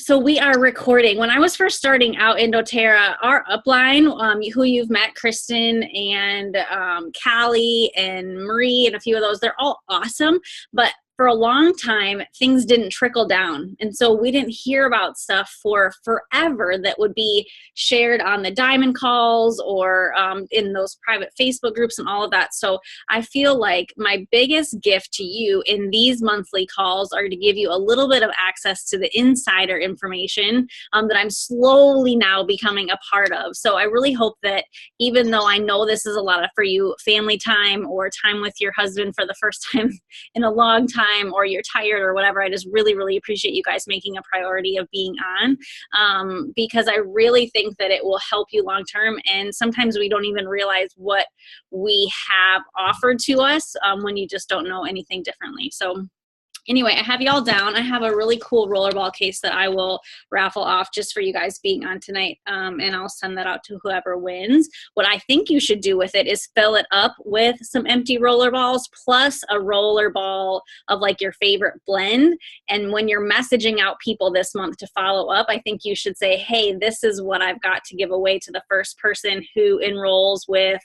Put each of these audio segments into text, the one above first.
So we are recording. When I was first starting out in doTERRA, our upline, who you've met, Kristen and Callie and Marie and a few of those, they're all awesome. But for a long time, things didn't trickle down. And so we didn't hear about stuff for forever that would be shared on the diamond calls or in those private Facebook groups and all of that. So I feel like my biggest gift to you in these monthly calls are to give you a little bit of access to the insider information that I'm slowly now becoming a part of. So I really hope that even though I know this is a lot of for you family time or time with your husband for the first time in a long time, or you're tired or whatever, I just really, really appreciate you guys making a priority of being on because I really think that it will help you long term. And sometimes we don't even realize what we have offered to us when you just don't know anything differently. So anyway, I have y'all down. I have a really cool rollerball case that I will raffle off just for you guys being on tonight, and I'll send that out to whoever wins. What I think you should do with it is fill it up with some empty rollerballs plus a rollerball of like your favorite blend. And when you're messaging out people this month to follow up, I think you should say, hey, this is what I've got to give away to the first person who enrolls with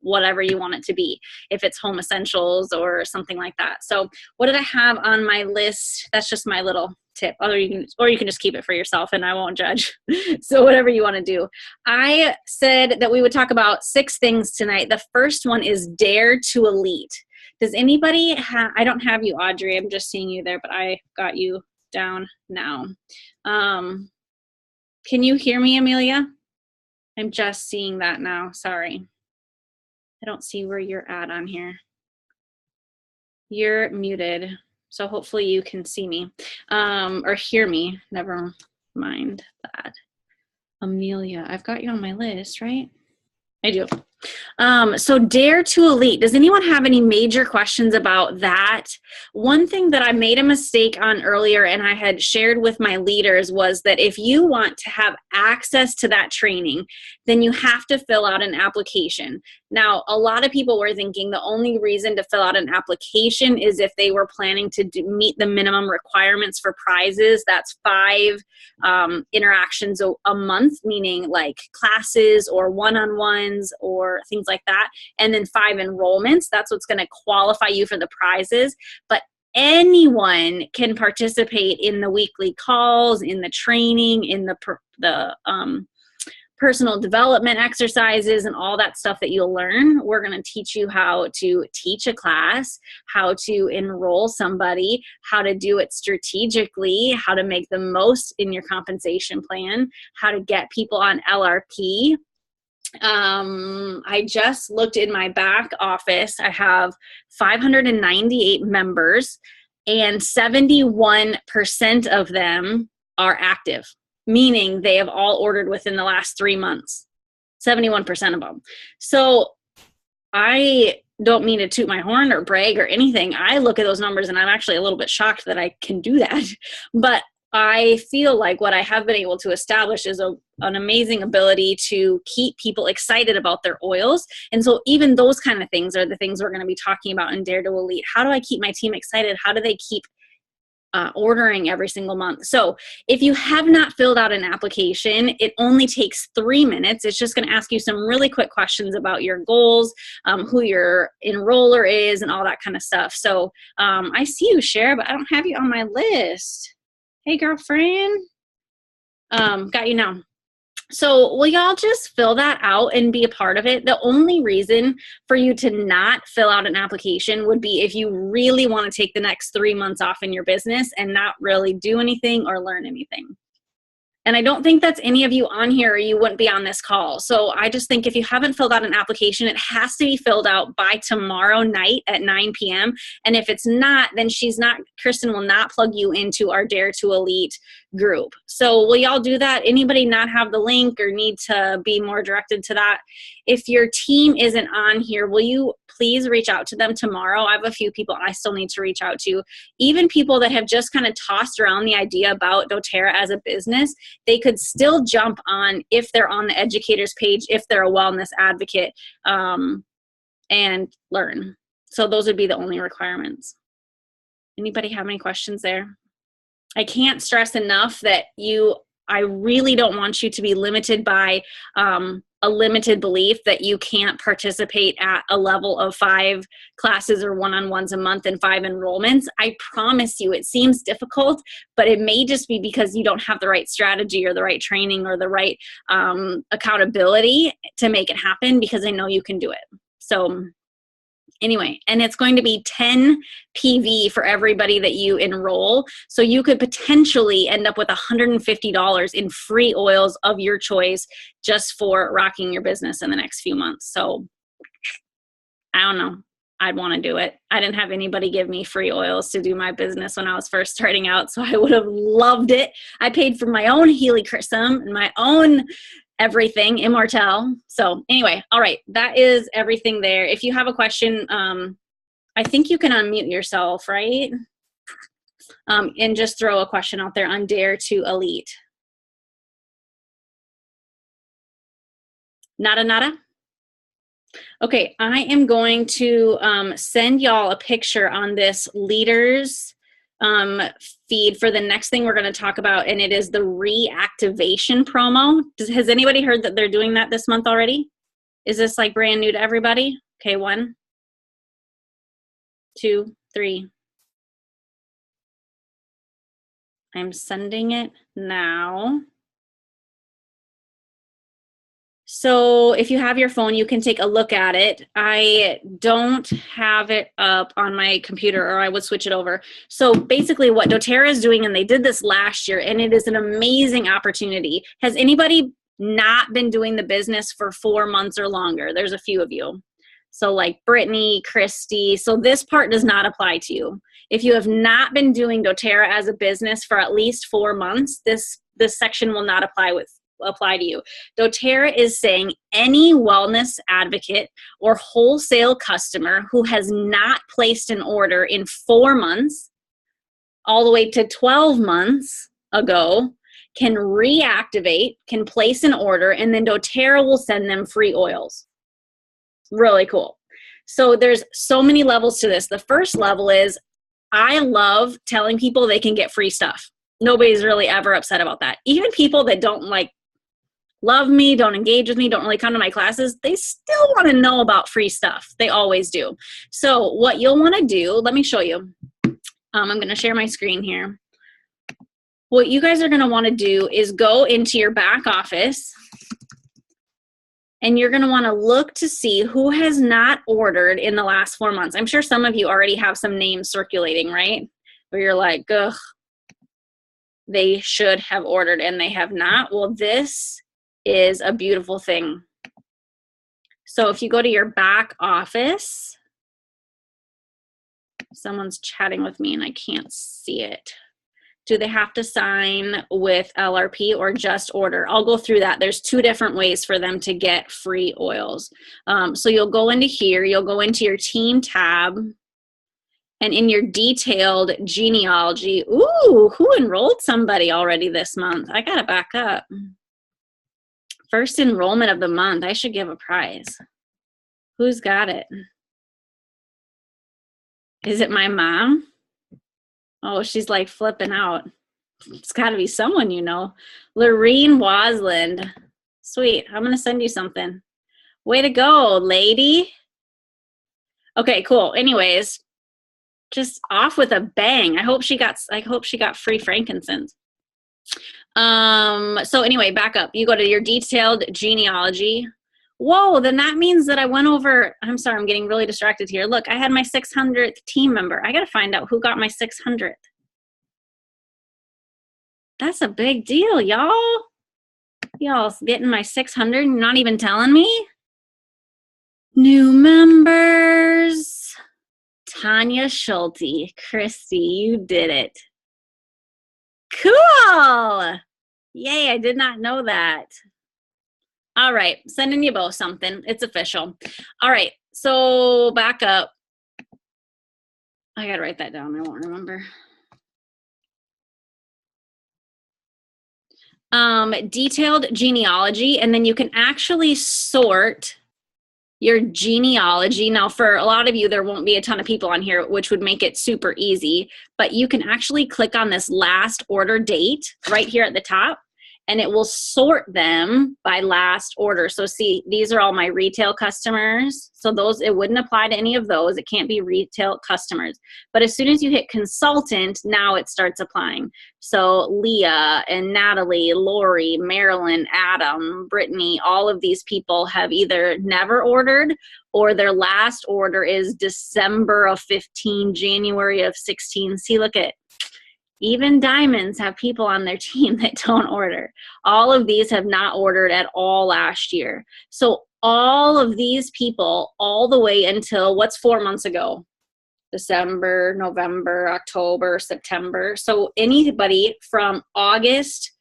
whatever you want it to be, if it's home essentials or something like that. So what did I have on my list? That's just my little tip. Or you can just keep it for yourself and I won't judge. So whatever you want to do. I said that we would talk about 6 things tonight. The first one is Dare to Elite. Does anybody have, I don't have you, Audrey. I'm just seeing you there, but I got you down now. Can you hear me, Amelia? I'm just seeing that now. Sorry. I don't see where you're at on here. You're muted, so hopefully you can see me or hear me. Never mind that. Amelia, I've got you on my list, right? I do. So Dare to Elite. Does anyone have any major questions about that? One thing that I made a mistake on earlier and I had shared with my leaders was that if you want to have access to that training, then you have to fill out an application. Now, a lot of people were thinking the only reason to fill out an application is if they were planning to meet the minimum requirements for prizes. That's 5 interactions a month, meaning like classes or one-on-ones or things like that. And then 5 enrollments. That's what's going to qualify you for the prizes. But anyone can participate in the weekly calls, in the training, in the personal development exercises and all that stuff that you'll learn. We're going to teach you how to teach a class, how to enroll somebody, how to do it strategically, how to make the most in your compensation plan, how to get people on LRP. I just looked in my back office. I have 598 members and 71% of them are active, meaning they have all ordered within the last 3 months, 71% of them. So I don't mean to toot my horn or brag or anything. I look at those numbers and I'm actually a little bit shocked that I can do that. But I feel like what I have been able to establish is an amazing ability to keep people excited about their oils. And so even those kind of things are the things we're going to be talking about in Dare to Elite. How do I keep my team excited? How do they keep ordering every single month? So if you have not filled out an application, it only takes 3 minutes. It's just going to ask you some really quick questions about your goals, who your enroller is, and all that kind of stuff. So I see you, Cher, but I don't have you on my list. Hey, girlfriend. Got you now. So will y'all just fill that out and be a part of it? The only reason for you to not fill out an application would be if you really want to take the next 3 months off in your business and not really do anything or learn anything. And I don't think that's any of you on here or you wouldn't be on this call. So I just think if you haven't filled out an application, it has to be filled out by tomorrow night at 9 p.m. And if it's not, then Kristen will not plug you into our Dare to Elite group. So will y'all do that? Anybody not have the link or need to be more directed to that? If your team isn't on here, will you please reach out to them tomorrow? I have a few people I still need to reach out to. Even people that have just kind of tossed around the idea about doTERRA as a business, they could still jump on if they're on the educators page, if they're a wellness advocate, and learn. So those would be the only requirements. Anybody have any questions there? I can't stress enough that I really don't want you to be limited by a limited belief that you can't participate at a level of 5 classes or one-on-ones a month and 5 enrollments. I promise you, it seems difficult, but it may just be because you don't have the right strategy or the right training or the right accountability to make it happen, because I know you can do it. So anyway, and it's going to be 10 PV for everybody that you enroll. So you could potentially end up with $150 in free oils of your choice just for rocking your business in the next few months. So I don't know. I'd want to do it. I didn't have anybody give me free oils to do my business when I was first starting out, so I would have loved it. I paid for my own helichrysum and my own everything, Immortelle. So anyway, all right, that is everything there. If you have a question, I think you can unmute yourself, right? And just throw a question out there on Dare to Elite. Nada? Okay, I am going to send y'all a picture on this leaders feed for the next thing we're going to talk about, and it is the reactivation promo. Has anybody heard that they're doing that this month already? Is this like brand new to everybody? Okay, 1, 2, 3. I'm sending it now. So if you have your phone, you can take a look at it. I don't have it up on my computer, or I would switch it over. So basically what doTERRA is doing, and they did this last year, and it is an amazing opportunity. Has anybody not been doing the business for 4 months or longer? There's a few of you. So like Brittany, Christy. So this part does not apply to you. If you have not been doing doTERRA as a business for at least 4 months, this section will not apply to you. doTERRA is saying any wellness advocate or wholesale customer who has not placed an order in 4 months all the way to 12 months ago can reactivate, can place an order, and then doTERRA will send them free oils. Really cool. So there's so many levels to this. The first level is, I love telling people they can get free stuff. Nobody's really ever upset about that. Even people that don't like love me, don't engage with me, don't really come to my classes, they still want to know about free stuff. They always do. So what you'll want to do, let me show you. I'm going to share my screen here. What you guys are going to want to do is go into your back office, and you're going to want to look to see who has not ordered in the last 4 months. I'm sure some of you already have some names circulating, right? Where you're like, ugh, they should have ordered and they have not. Well, this is a beautiful thing. So if you go to your back office, someone's chatting with me and I can't see it. Do they have to sign with LRP or just order? I'll go through that. There's 2 different ways for them to get free oils. So you'll go into here, you'll go into your team tab, and in your detailed genealogy, ooh, who enrolled somebody already this month? I gotta back up. First enrollment of the month. I should give a prize. Who's got it? Is it my mom? Oh, she's like flipping out. It's got to be someone you know. Lorene Wasland. Sweet. I'm going to send you something. Way to go, lady. Okay, cool. Anyways, just off with a bang. I hope she got free frankincense. So anyway, back up. You go to your detailed genealogy. Whoa, then that means that I went over, I'm sorry, I'm getting really distracted here. Look, I had my 600th team member. I got to find out who got my 600th. That's a big deal, y'all. Y'all getting my 600 and not even telling me? New members. Tanya Schulte. Christy, you did it. Cool. Yay, I did not know that. All right, sending you both something. It's official. All right, so back up. I got to write that down. I won't remember. Detailed genealogy, and then you can actually sort your genealogy. Now, for a lot of you, there won't be a ton of people on here, which would make it super easy, but you can actually click on this last order date right here at the top, and it will sort them by last order. So see, these are all my retail customers. So those, it wouldn't apply to any of those. It can't be retail customers. But as soon as you hit consultant, now it starts applying. So Leah and Natalie, Lori, Marilyn, Adam, Brittany, all of these people have either never ordered or their last order is December of 15, January of 16. See, look at, even diamonds have people on their team that don't order. All of these have not ordered at all last year. So all of these people, all the way until, what's 4 months ago? December, November, October, September. So anybody from August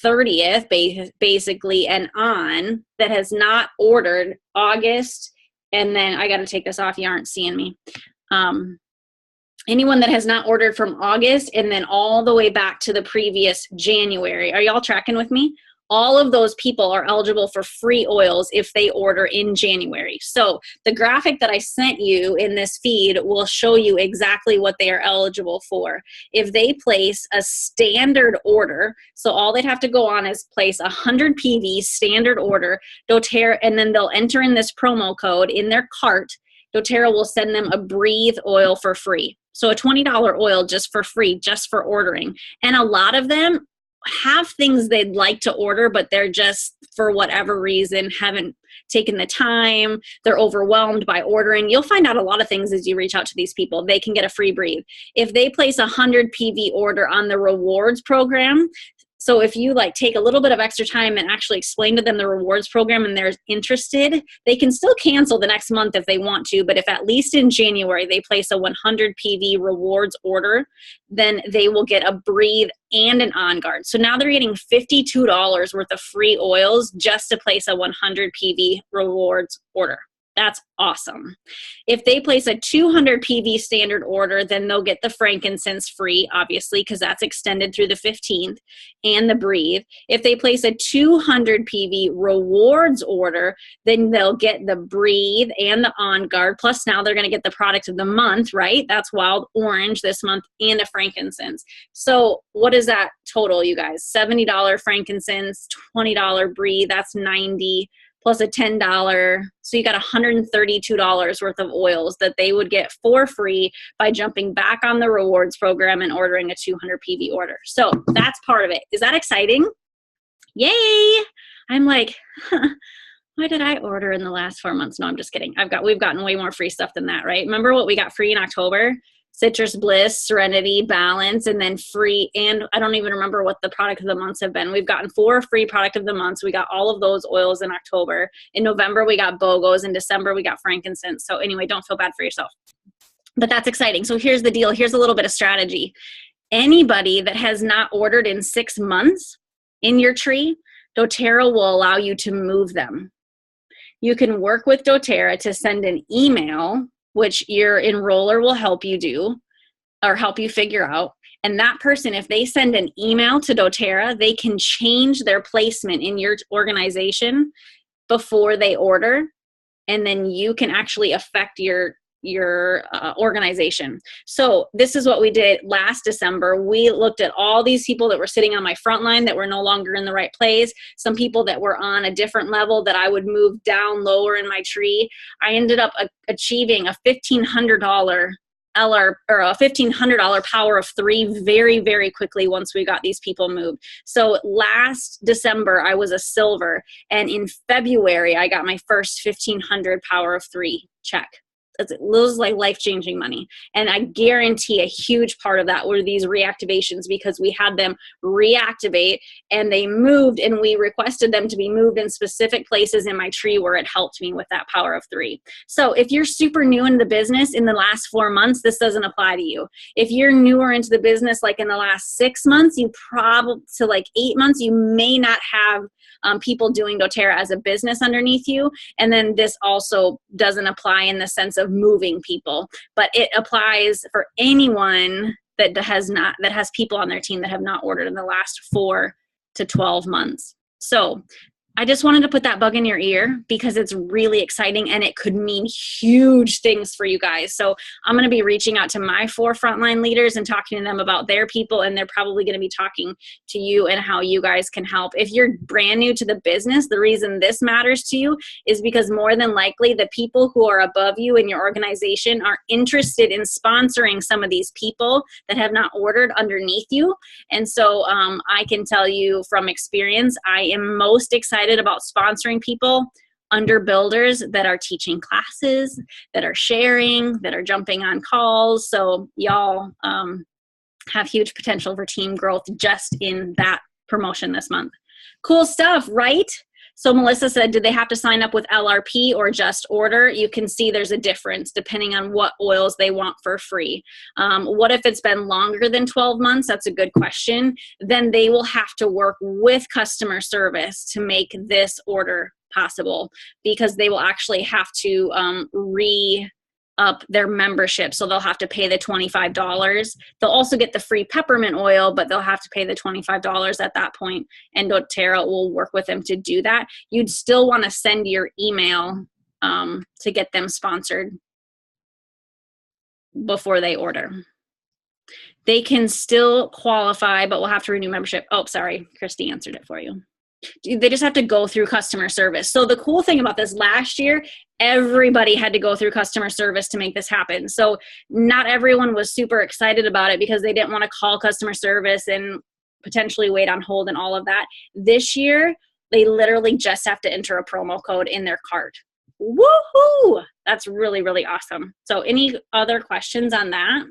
30th, basically, and on that has not ordered August, and then I got to take this off. You aren't seeing me. Anyone that has not ordered from August and then all the way back to the previous January. Are y'all tracking with me? All of those people are eligible for free oils if they order in January. So the graphic that I sent you in this feed will show you exactly what they are eligible for. If they place a standard order, so all they'd have to go on is place 100 PV standard order, doTERRA, and then they'll enter in this promo code in their cart. doTERRA will send them a Breathe oil for free. So a $20 oil just for free, just for ordering. And a lot of them have things they'd like to order, but they're just, for whatever reason, haven't taken the time. They're overwhelmed by ordering. You'll find out a lot of things as you reach out to these people. They can get a free Breathe. If they place a 100 PV order on the rewards program, so if you like take a little bit of extra time and actually explain to them the rewards program and they're interested, they can still cancel the next month if they want to. But if at least in January they place a 100 PV rewards order, then they will get a Breathe and an On Guard. So now they're getting $52 worth of free oils just to place a 100 PV rewards order. That's awesome. If they place a 200 PV standard order, then they'll get the frankincense free, obviously, because that's extended through the 15th, and the Breathe. If they place a 200 PV rewards order, then they'll get the Breathe and the On Guard. Plus now they're going to get the product of the month, right? That's Wild Orange this month, and a frankincense. So what is that total, you guys? $70 frankincense, $20 Breathe, that's $90. Plus a $10. So you got $132 worth of oils that they would get for free by jumping back on the rewards program and ordering a 200 PV order. So that's part of it. Is that exciting? Yay! I'm like, why did I order in the last 4 months? No, I'm just kidding. We've gotten way more free stuff than that, right? Remember what we got free in October? Citrus Bliss, Serenity, Balance, and then free, and I don't even remember what the product of the months have been. We've gotten 4 free product of the months. We got all of those oils in October. In November, we got BOGOs. In December, we got frankincense. So anyway, don't feel bad for yourself. But that's exciting. So here's the deal. Here's a little bit of strategy. Anybody that has not ordered in 6 months in your tree, doTERRA will allow you to move them. You can work with doTERRA to send an email, which your enroller will help you do or help you figure out. And that person, if they send an email to doTERRA, they can change their placement in your organization before they order. And then you can actually affect your organization. So this is what we did last December. We looked at all these people that were sitting on my front line that were no longer in the right place. Some people that were on a different level that I would move down lower in my tree. I ended up achieving a $1,500 LR or a $1,500 power of 3 very, very quickly once we got these people moved. So last December, I was a silver, and in February, I got my first 1,500 power of 3 check. It was like life-changing money. And I guarantee a huge part of that were these reactivations, because we had them reactivate and they moved, and we requested them to be moved in specific places in my tree where it helped me with that power of 3. So if you're super new in the business in the last 4 months, this doesn't apply to you. If you're newer into the business, like in the last 6 months, you probably, to like 8 months, you may not have people doing doTERRA as a business underneath you. And then this also doesn't apply in the sense of moving people, but it applies for anyone that has people on their team that have not ordered in the last 4 to 12 months. So I just wanted to put that bug in your ear because it's really exciting and it could mean huge things for you guys. So I'm going to be reaching out to my 4 frontline leaders and talking to them about their people, and they're probably going to be talking to you and how you guys can help. If you're brand new to the business, the reason this matters to you is because more than likely the people who are above you in your organization are interested in sponsoring some of these people that have not ordered underneath you. And so I can tell you from experience, I am most excited about sponsoring people under builders that are teaching classes, that are sharing, that are jumping on calls. So y'all have huge potential for team growth just in that promotion this month. Cool stuff, right? So Melissa said, did they have to sign up with LRP or just order? You can see there's a difference depending on what oils they want for free. What if it's been longer than 12 months? That's a good question. Then they will have to work with customer service to make this order possible, because they will actually have to up their membership. So they'll have to pay the $25. They'll also get the free peppermint oil, but they'll have to pay the $25 at that point. And doTERRA will work with them to do that. You'd still want to send your email to get them sponsored before they order. They can still qualify, but we'll have to renew membership. Oh, sorry, Christy answered it for you. They just have to go through customer service. So the cool thing about this, last year, everybody had to go through customer service to make this happen. So not everyone was super excited about it because they didn't want to call customer service and potentially wait on hold and all of that. This year, they literally just have to enter a promo code in their cart. Woohoo! That's really, really awesome. So any other questions on that?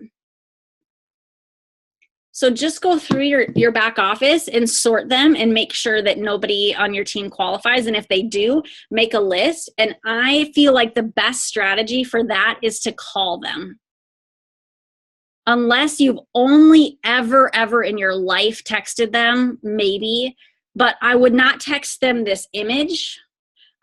So just go through your back office and sort them and make sure that nobody on your team qualifies. And if they do, make a list. And I feel like the best strategy for that is to call them. Unless you've only ever in your life texted them, maybe, but I would not text them this image.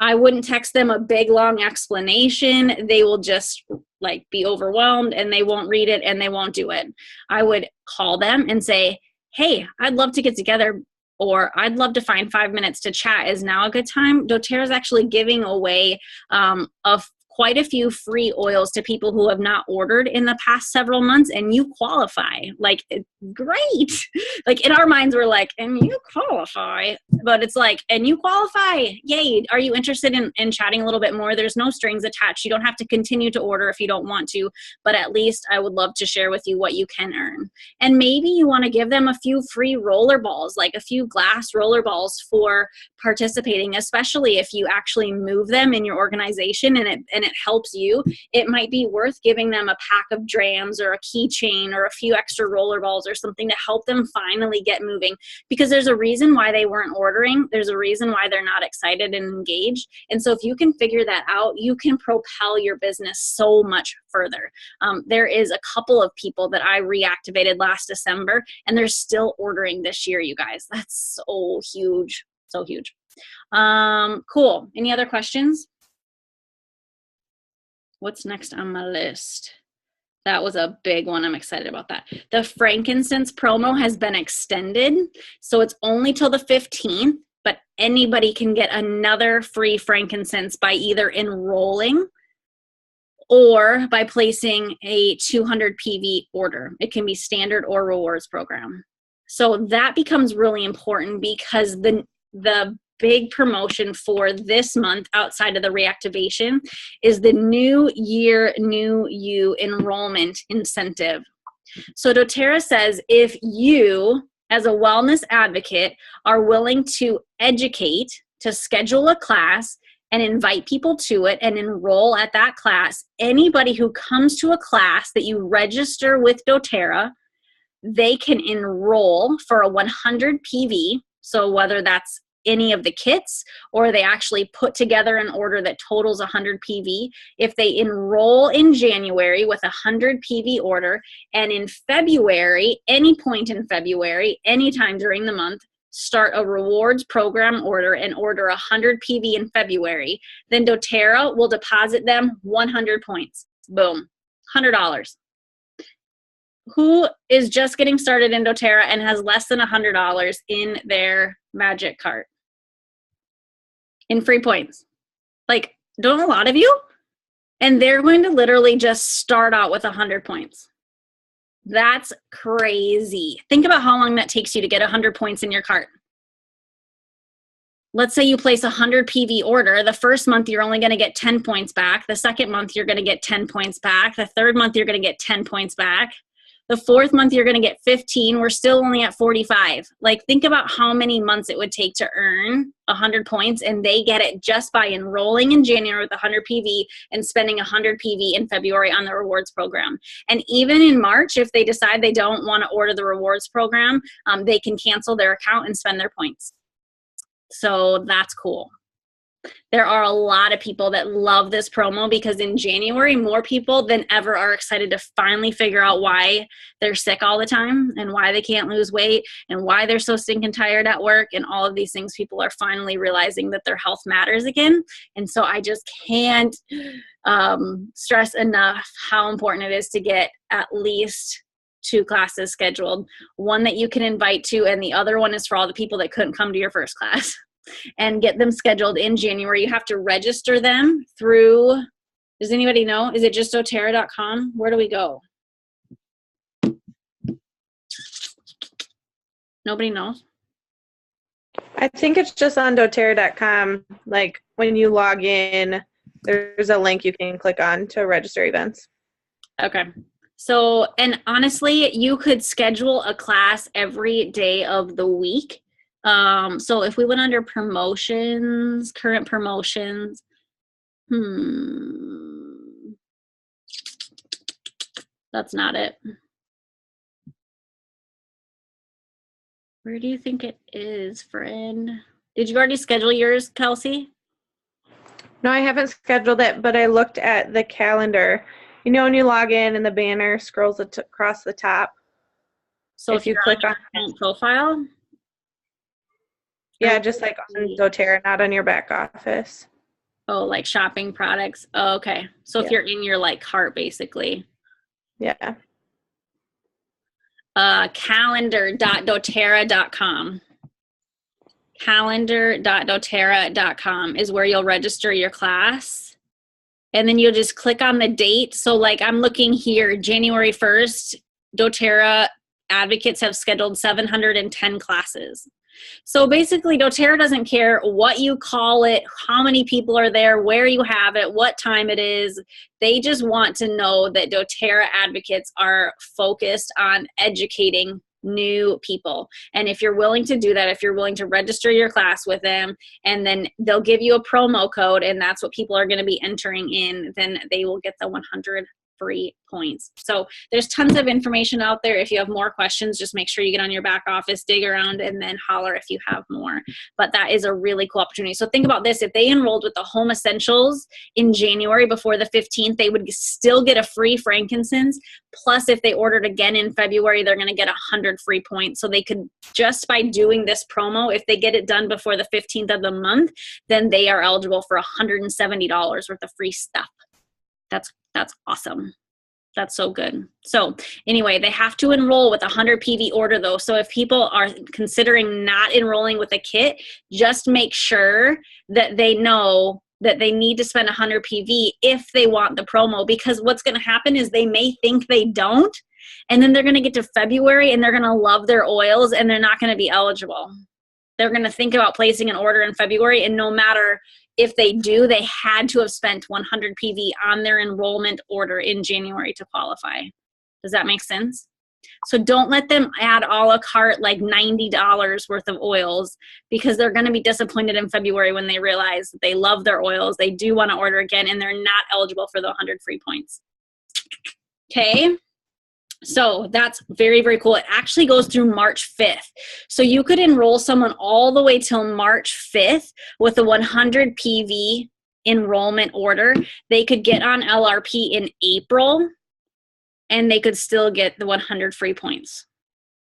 I wouldn't text them a big long explanation. They will just like be overwhelmed and they won't read it and they won't do it. I would call them and say, hey, I'd love to get together, or I'd love to find 5 minutes to chat. Is now a good time? doTERRA is actually giving away quite a few free oils to people who have not ordered in the past several months, and you qualify. Like, great. Like in our minds, we're like, and you qualify, but it's like, and you qualify. Yay. Are you interested in chatting a little bit more? There's no strings attached. You don't have to continue to order if you don't want to, but at least I would love to share with you what you can earn. And maybe you want to give them a few free roller balls, like a few glass roller balls for participating, especially if you actually move them in your organization and it helps you. It might be worth giving them a pack of drams or a keychain or a few extra roller balls or something to help them finally get moving, because there's a reason why they weren't ordering. There's a reason why they're not excited and engaged. And so if you can figure that out, you can propel your business so much further. There is a couple of people that I reactivated last December and they're still ordering this year, you guys. That's so huge. So huge. Cool. Any other questions? What's next on my list? That was a big one. I'm excited about that. The frankincense promo has been extended. So it's only till the 15th, but anybody can get another free frankincense by either enrolling or by placing a 200 PV order. It can be standard or rewards program. So that becomes really important, because the big promotion for this month outside of the reactivation is the New Year, New You enrollment incentive. So doTERRA says if you, as a wellness advocate, are willing to educate, to schedule a class and invite people to it and enroll at that class, anybody who comes to a class that you register with doTERRA, they can enroll for a 100 PV. So whether that's any of the kits or they actually put together an order that totals 100 PV, if they enroll in January with a 100 PV order, and in February, any point in February, anytime during the month, start a rewards program order and order 100 PV in February, then doTERRA will deposit them 100 points. Boom, $100. Who is just getting started in doTERRA and has less than $100 in their magic cart? in free points. Like, don't a lot of you? And they're going to literally just start out with 100 points. That's crazy. Think about how long that takes you to get 100 points in your cart. Let's say you place a 100 PV order. The first month, you're only going to get 10 points back. The second month, you're going to get 10 points back. The third month, you're going to get 10 points back. The fourth month, you're going to get 15. We're still only at 45. Like, think about how many months it would take to earn 100 points, and they get it just by enrolling in January with 100 PV and spending 100 PV in February on the rewards program. And even in March, if they decide they don't want to order the rewards program, they can cancel their account and spend their points. So that's cool. There are a lot of people that love this promo because in January, more people than ever are excited to finally figure out why they're sick all the time and why they can't lose weight and why they're so stinking tired at work and all of these things. People are finally realizing that their health matters again. And so I just can't stress enough how important it is to get at least 2 classes scheduled, one that you can invite to, and the other one is for all the people that couldn't come to your first class, and get them scheduled in January. You have to register them through, does anybody know? Is it just doterra.com? Where do we go? Nobody knows? I think it's just on doterra.com. Like when you log in, there's a link you can click on to register events. Okay. So, and honestly, you could schedule a class every day of the week. So if we went under promotions, current promotions, that's not it. Where do you think it is, friend? Did you already schedule yours, Kelsey? No, I haven't scheduled it, but I looked at the calendar. You know when you log in and the banner scrolls across the top? So if you click on your profile? Yeah, just like on doTERRA, not on your back office. Oh, like shopping products. Oh, okay. So if you're in your like cart, basically. Yeah. Calendar.doterra.com. Calendar.doterra.com is where you'll register your class. And then you'll just click on the date. So like I'm looking here, January 1st, doTERRA advocates have scheduled 710 classes. So basically, doTERRA doesn't care what you call it, how many people are there, where you have it, what time it is. They just want to know that doTERRA advocates are focused on educating new people. And if you're willing to do that, if you're willing to register your class with them, and then they'll give you a promo code, and that's what people are going to be entering in, then they will get the 100 free points. So there's tons of information out there. If you have more questions, just make sure you get on your back office, dig around, and then holler if you have more. But that is a really cool opportunity. So think about this. If they enrolled with the home essentials in January before the 15th, they would still get a free frankincense. Plus, if they ordered again in February, they're going to get 100 free points. So they could, just by doing this promo, if they get it done before the 15th of the month, then they are eligible for $170 worth of free stuff. That's awesome. That's so good. So anyway, they have to enroll with a 100 PV order though. So if people are considering not enrolling with a kit, just make sure that they know that they need to spend 100 PV if they want the promo, because what's going to happen is they may think they don't, and then they're going to get to February and they're going to love their oils and they're not going to be eligible. They're going to think about placing an order in February, and no matter if they do, they had to have spent 100 PV on their enrollment order in January to qualify. Does that make sense? So don't let them add a la carte like $90 worth of oils, because they're going to be disappointed in February when they realize that they love their oils, they do want to order again, and they're not eligible for the 100 free points. Okay. So that's very, very cool. It actually goes through March 5th. So you could enroll someone all the way till March 5th with a 100 PV enrollment order. They could get on LRP in April, and they could still get the 100 free points.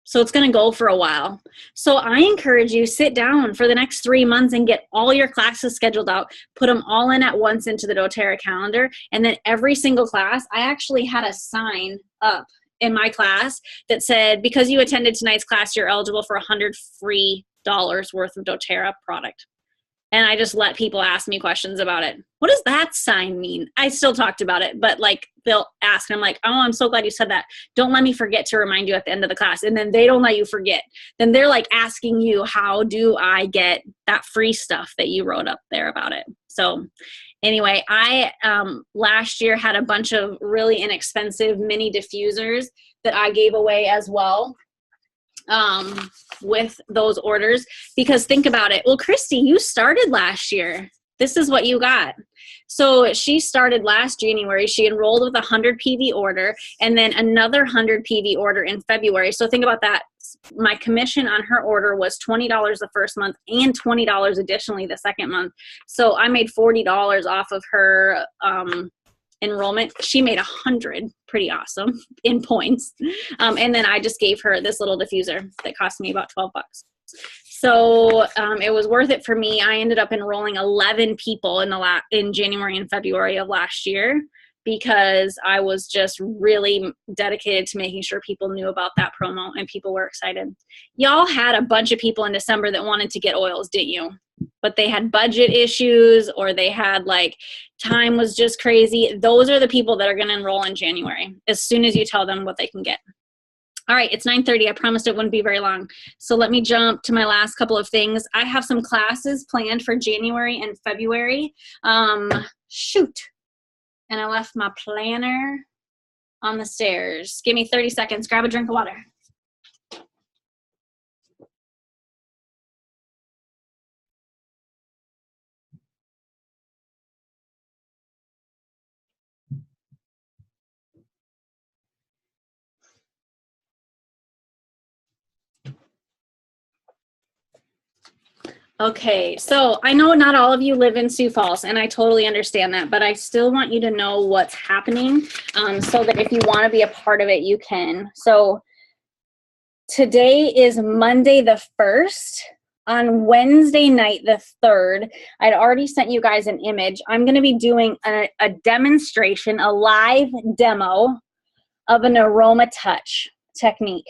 So it's going to go for a while. So I encourage you, sit down for the next 3 months and get all your classes scheduled out, put them all in at once into the doTERRA calendar. And then every single class, I actually had a sign up in my class that said, because you attended tonight's class, you're eligible for $100 free worth of doTERRA product. And I just let people ask me questions about it. What does that sign mean? I still talked about it, but like they'll ask and I'm like, oh, I'm so glad you said that. Don't let me forget to remind you at the end of the class. And then they don't let you forget. Then they're like asking you, how do I get that free stuff that you wrote up there about it? So anyway, I last year had a bunch of really inexpensive mini diffusers that I gave away as well with those orders, because think about it. Well, Christy, you started last year. This is what you got. So she started last January. She enrolled with a 100 PV order and then another 100 PV order in February. So think about that. My commission on her order was $20 the first month and $20 additionally the second month. So I made $40 off of her enrollment. She made 100, pretty awesome in points. And then I just gave her this little diffuser that cost me about 12 bucks. So it was worth it for me. I ended up enrolling 11 people in January and February of last year because I was just really dedicated to making sure people knew about that promo and people were excited. Y'all had a bunch of people in December that wanted to get oils, didn't you? But they had budget issues or they had like time was just crazy. Those are the people that are going to enroll in January as soon as you tell them what they can get. All right, it's 9:30. I promised it wouldn't be very long. So let me jump to my last couple of things. I have some classes planned for January and February. Shoot. And I left my planner on the stairs. Give me 30 seconds. Grab a drink of water. Okay, so I know not all of you live in Sioux Falls, and I totally understand that, but I still want you to know what's happening so that if you want to be a part of it, you can. So today is Monday the 1st. On Wednesday night, the 3rd, I'd already sent you guys an image. I'm going to be doing a demonstration, a live demo of an aroma touch technique.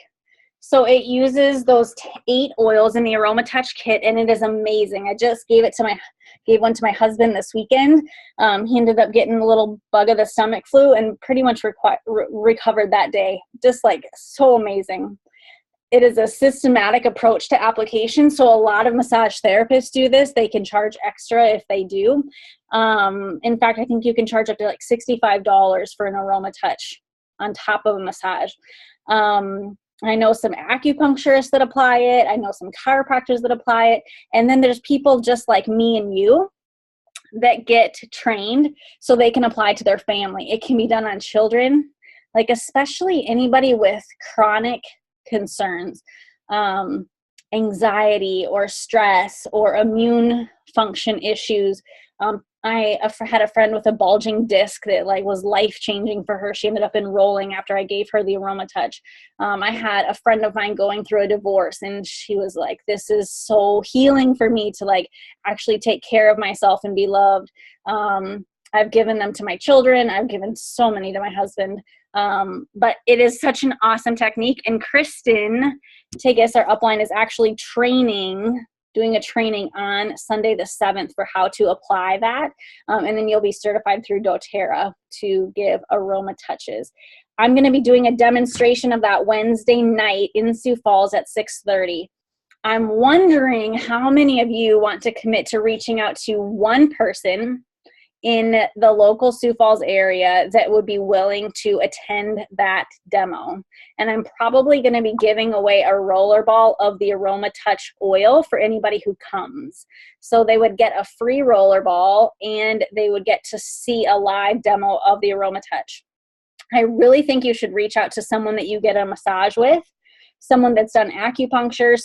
So it uses those 8 oils in the Aroma Touch kit, and it is amazing. I just gave one to my husband this weekend. He ended up getting a little bug of the stomach flu and pretty much recovered that day. Just like so amazing. It is a systematic approach to application. So a lot of massage therapists do this. They can charge extra if they do. In fact, I think you can charge up to like $65 for an Aroma Touch on top of a massage. I know some acupuncturists that apply it. I know some chiropractors that apply it. And then there's people just like me and you that get trained so they can apply to their family. It can be done on children, like especially anybody with chronic concerns, anxiety or stress or immune function issues. I had a friend with a bulging disc that like was life-changing for her. She ended up enrolling after I gave her the Aroma Touch. I had a friend of mine going through a divorce, and she was like, this is so healing for me to like actually take care of myself and be loved. I've given them to my children. I've given so many to my husband. But it is such an awesome technique. And Kristen Tegas, our upline, is actually doing a training on Sunday the 7th for how to apply that. And then you'll be certified through doTERRA to give aroma touches. I'm going to be doing a demonstration of that Wednesday night in Sioux Falls at 6:30. I'm wondering how many of you want to commit to reaching out to one person in the local Sioux Falls area that would be willing to attend that demo. And I'm probably going to be giving away a roller ball of the Aroma Touch oil for anybody who comes. So they would get a free roller ball and they would get to see a live demo of the Aroma Touch. I really think you should reach out to someone that you get a massage with, someone that's done acupuncture,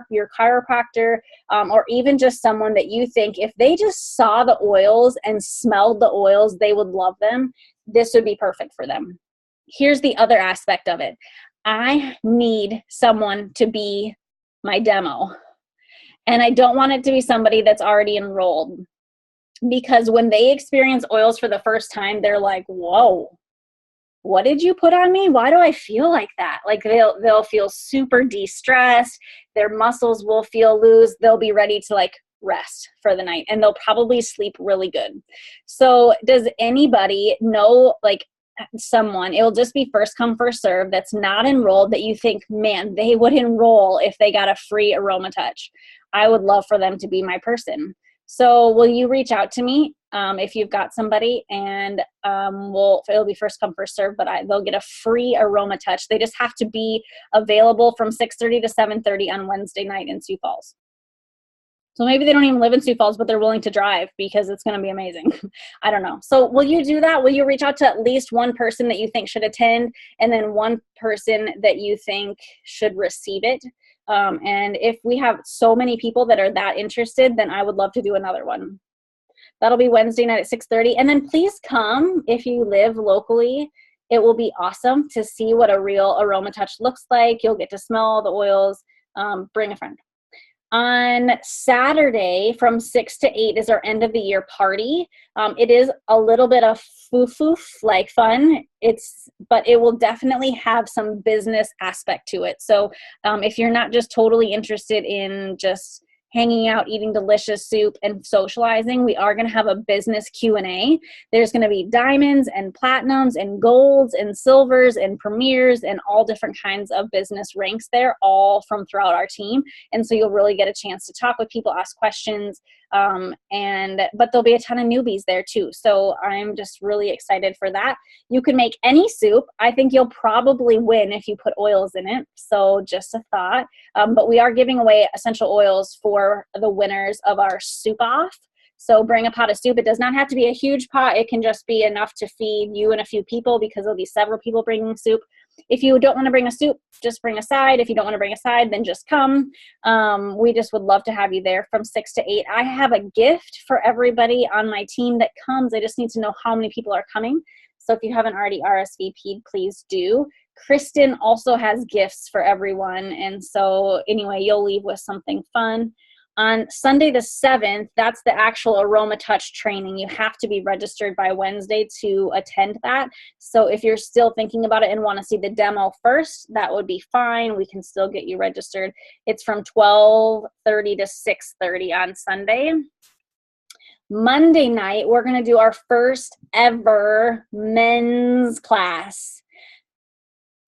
your chiropractor, or even just someone that you think if they just saw the oils and smelled the oils, they would love them. This would be perfect for them. Here's the other aspect of it. I need someone to be my demo. And I don't want it to be somebody that's already enrolled, because when they experience oils for the first time, they're like, whoa. What did you put on me? Why do I feel like that? Like they'll feel super de-stressed. Their muscles will feel loose. They'll be ready to like rest for the night, and they'll probably sleep really good. So does anybody know, like, someone, it'll just be first come first serve, that's not enrolled, that you think, man, they would enroll if they got a free aroma touch? I would love for them to be my person. So will you reach out to me if you've got somebody, and it'll be first come first serve, but they'll get a free aroma touch. They just have to be available from 6:30 to 7:30 on Wednesday night in Sioux Falls. So maybe they don't even live in Sioux Falls, but they're willing to drive, because it's going to be amazing. I don't know. So will you do that? Will you reach out to at least one person that you think should attend, and then one person that you think should receive it? And if we have so many people that are that interested, then I would love to do another one. That'll be Wednesday night at 6:30. And then please come if you live locally. It will be awesome to see what a real aroma touch looks like. You'll get to smell the oils. Bring a friend. On Saturday from 6 to 8 is our end of the year party. It is a little bit of foof, like fun. But it will definitely have some business aspect to it. So if you're not just totally interested in just hanging out, eating delicious soup, and socializing, we are going to have a business Q&A. There's going to be diamonds and platinums and golds and silvers and premiers and all different kinds of business ranks there, all from throughout our team. And so you'll really get a chance to talk with people, ask questions, but there'll be a ton of newbies there too. So I'm just really excited for that. You can make any soup. I think you'll probably win if you put oils in it. So just a thought. But we are giving away essential oils for the winners of our soup off. So bring a pot of soup. It does not have to be a huge pot. It can just be enough to feed you and a few people, because there'll be several people bringing soup. If you don't want to bring a soup, just bring a side. If you don't want to bring a side, then just come. We just would love to have you there from 6 to 8. I have a gift for everybody on my team that comes. I just need to know how many people are coming. So if you haven't already RSVP'd, please do. Kristen also has gifts for everyone. And so anyway, you'll leave with something fun. On Sunday the 7th, that's the actual aroma touch training. You have to be registered by Wednesday to attend that. So if you're still thinking about it and want to see the demo first, that would be fine. We can still get you registered. It's from 12:30 to 6:30 on Sunday. Monday night, we're going to do our first ever men's class.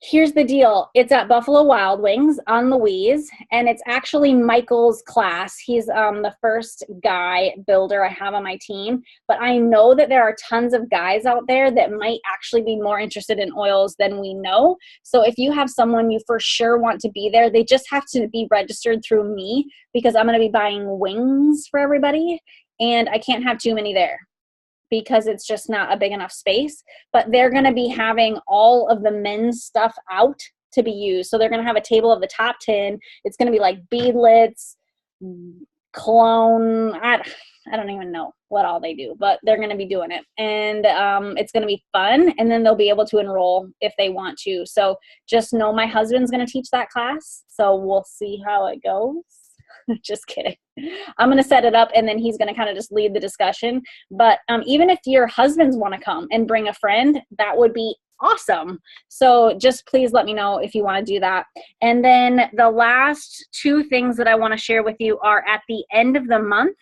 Here's the deal. It's at Buffalo Wild Wings on Louise, and it's actually Michael's class. He's the first guy builder I have on my team, but I know that there are tons of guys out there that might actually be more interested in oils than we know. So if you have someone you for sure want to be there, they just have to be registered through me, because I'm going to be buying wings for everybody, and I can't have too many there, because it's just not a big enough space. But they're going to be having all of the men's stuff out to be used. So they're going to have a table of the top 10. It's going to be like beadlets, cologne. I don't even know what all they do, but they're going to be doing it. And it's going to be fun. And then they'll be able to enroll if they want to. So just know my husband's going to teach that class. So we'll see how it goes. Just kidding. I'm going to set it up, and then he's going to kind of just lead the discussion. But even if your husbands want to come and bring a friend, that would be awesome. So just please let me know if you want to do that. And then the last two things that I want to share with you are at the end of the month,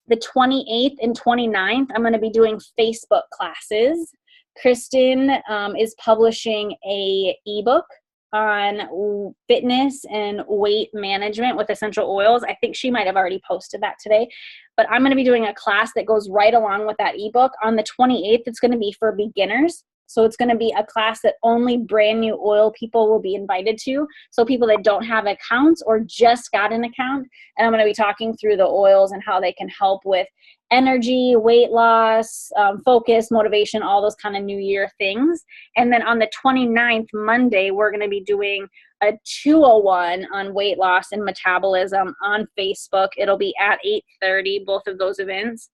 the 28th and 29th, I'm going to be doing Facebook classes. Kristen is publishing a ebook on fitness and weight management with essential oils. I think she might have already posted that today, but I'm going to be doing a class that goes right along with that ebook on the 28th. It's going to be for beginners. So it's going to be a class that only brand new oil people will be invited to. So people that don't have accounts or just got an account. And I'm going to be talking through the oils and how they can help with energy, weight loss, focus, motivation, all those kind of New Year things. And then on the 29th, Monday, we're going to be doing a 201 on weight loss and metabolism on Facebook. It'll be at 8:30, both of those events.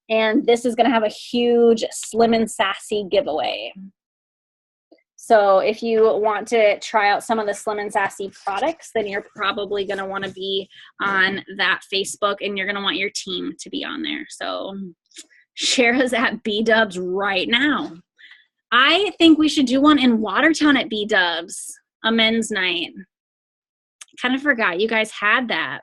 And this is going to have a huge Slim and Sassy giveaway. So if you want to try out some of the Slim and Sassy products, then you're probably going to want to be on that Facebook, and you're going to want your team to be on there. So share us at B-Dubs right now. I think we should do one in Watertown at B-Dubs, a men's night. Kind of forgot you guys had that.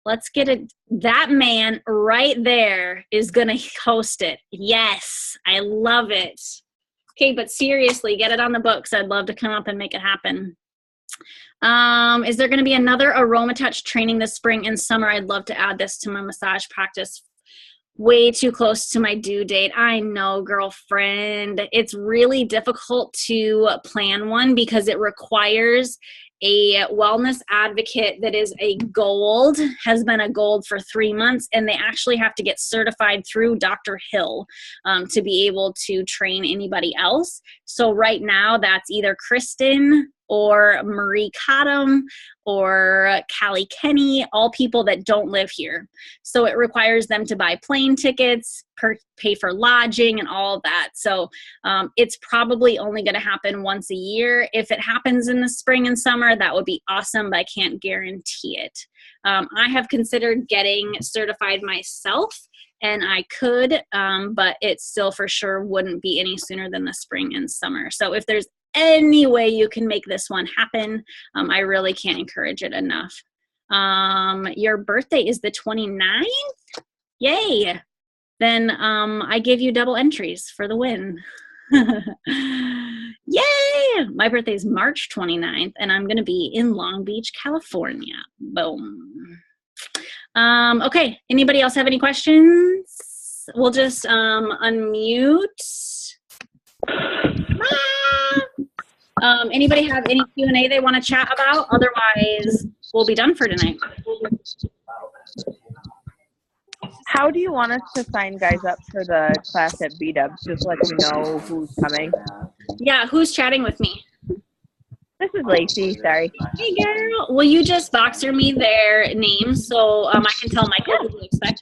Let's get it. That man right there is going to host it. Yes, I love it. Okay, but seriously, get it on the books. I'd love to come up and make it happen. Is there going to be another Aroma Touch training this spring and summer? I'd love to add this to my massage practice. Way too close to my due date. I know, girlfriend. It's really difficult to plan one because it requires a wellness advocate that is a gold, has been a gold for 3 months, and they actually have to get certified through Dr. Hill to be able to train anybody else. So right now that's either Kristen or Marie Cottom or Callie Kenny, all people that don't live here. So it requires them to buy plane tickets, pay for lodging and all of that. So it's probably only going to happen once a year. If it happens in the spring and summer, that would be awesome, but I can't guarantee it. I have considered getting certified myself, and I could, but it still for sure wouldn't be any sooner than the spring and summer. So if there's any way you can make this one happen, I really can't encourage it enough. Your birthday is the 29th? Yay! Then I give you double entries for the win. Yay! My birthday is March 29th, and I'm going to be in Long Beach, California. Boom. Okay, anybody else have any questions? We'll just unmute. Anybody have any Q&A they want to chat about? Otherwise, we'll be done for tonight. How do you want us to sign guys up for the class at B-Dubs? Just let me know who's coming. Yeah, who's chatting with me? This is Lacey, sorry. Hey, girl. Will you just boxer me their names so I can tell Michael what to expect?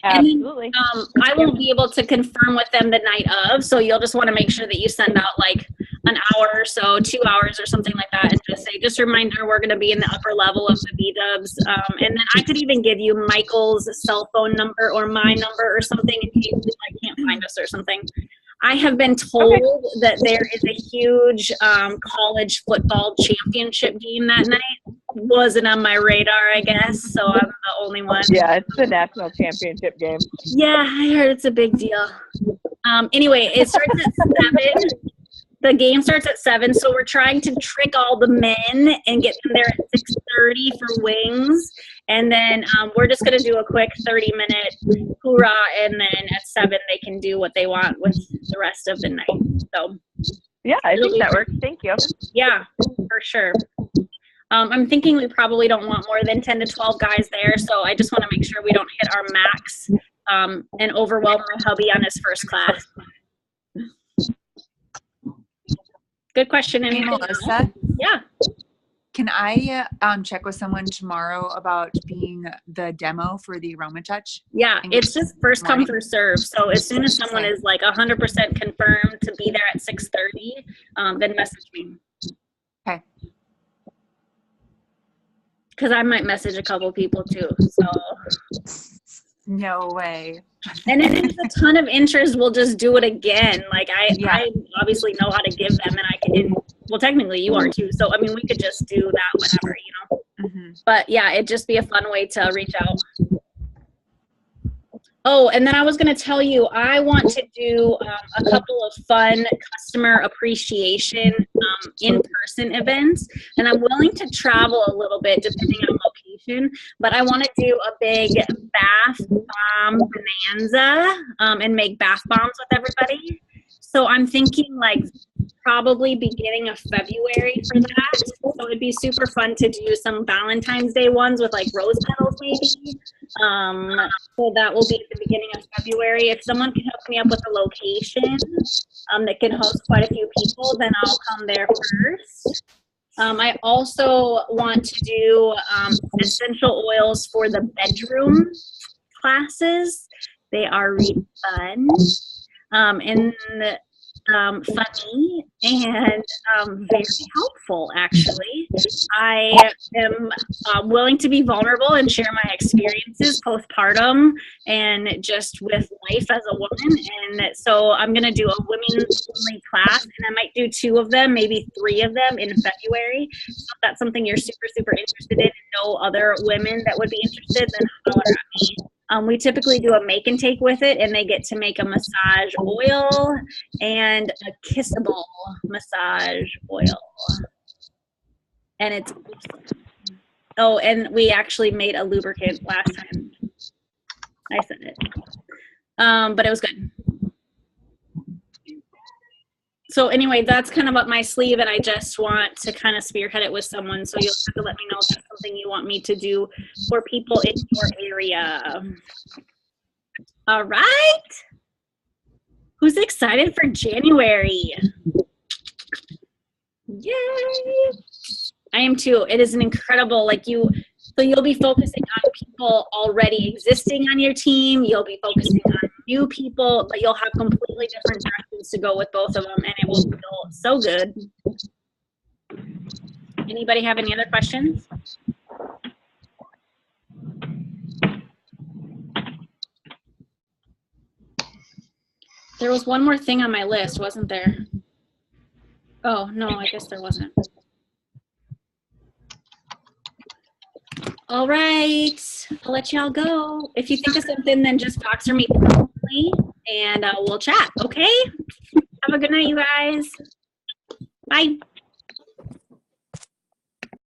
Absolutely. And then, I won't be able to confirm with them the night of, so you'll just want to make sure that you send out like an hour or so, 2 hours or something like that, and just say, just a reminder, we're going to be in the upper level of the B-Dubs. And then I could even give you Michael's cell phone number or my number or something in case you can't find us or something. I have been told that there is a huge college football championship game that night. Wasn't on my radar, I guess, so I'm the only one. Yeah, it's the national championship game. Yeah, I heard it's a big deal. Anyway, it starts at 7. The game starts at 7, so we're trying to trick all the men and get them there at 6:30 for wings. And then we're just going to do a quick 30-minute hoorah, and then at 7 they can do what they want with the rest of the night. So yeah, I think that works. Thank you. Yeah, for sure. I'm thinking we probably don't want more than 10 to 12 guys there, so I just want to make sure we don't hit our max and overwhelm my hubby on his first class. Good question. Hey, Melissa? Yeah. Can I check with someone tomorrow about being the demo for the Aroma Touch? Yeah, it's just first come, first serve. So as soon as someone is like 100% confirmed to be there at 6:30, then message me. Okay. Because I might message a couple people too. So. No way. And if there's a ton of interest, we'll just do it again. Like I obviously know how to give them, and I can. Well, technically you are too. So I mean, we could just do that whenever, you know. Mm-hmm. But yeah, it'd just be a fun way to reach out. Oh, and then I was going to tell you, I want to do a couple of fun customer appreciation in-person events, and I'm willing to travel a little bit depending on location, but I want to do a big bath bomb bonanza and make bath bombs with everybody. So I'm thinking like probably beginning of February for that. So it'd be super fun to do some Valentine's Day ones with like rose petals maybe. So that will be at the beginning of February. If someone can hook me up with a location that can host quite a few people, then I'll come there first. I also want to do essential oils for the bedroom classes. They are really fun. And funny and very helpful, actually. I am willing to be vulnerable and share my experiences postpartum and just with life as a woman. And so I'm going to do a women-only class, and I might do 2 of them, maybe 3 of them in February. So if that's something you're super, super interested in and know other women that would be interested, then holler at me. We typically do a make and take with it, and they get to make a massage oil and a kissable massage oil. And it's awesome. Oh, and we actually made a lubricant last time. I said it. But it was good. So anyway, that's kind of up my sleeve, and I just want to kind of spearhead it with someone. So you'll have to let me know if that's something you want me to do for people in your area. All right. Who's excited for January? Yay. I am too. It is an incredible, so you'll be focusing on people already existing on your team. You'll be focusing on new people, but you'll have completely different directions to go with both of them, and it will feel so good. Anybody have any other questions? There was one more thing on my list, wasn't there? Oh, no, I guess there wasn't. All right, I'll let y'all go. If you think of something, then just box me personally, and we'll chat, okay? Have a good night, you guys. Bye.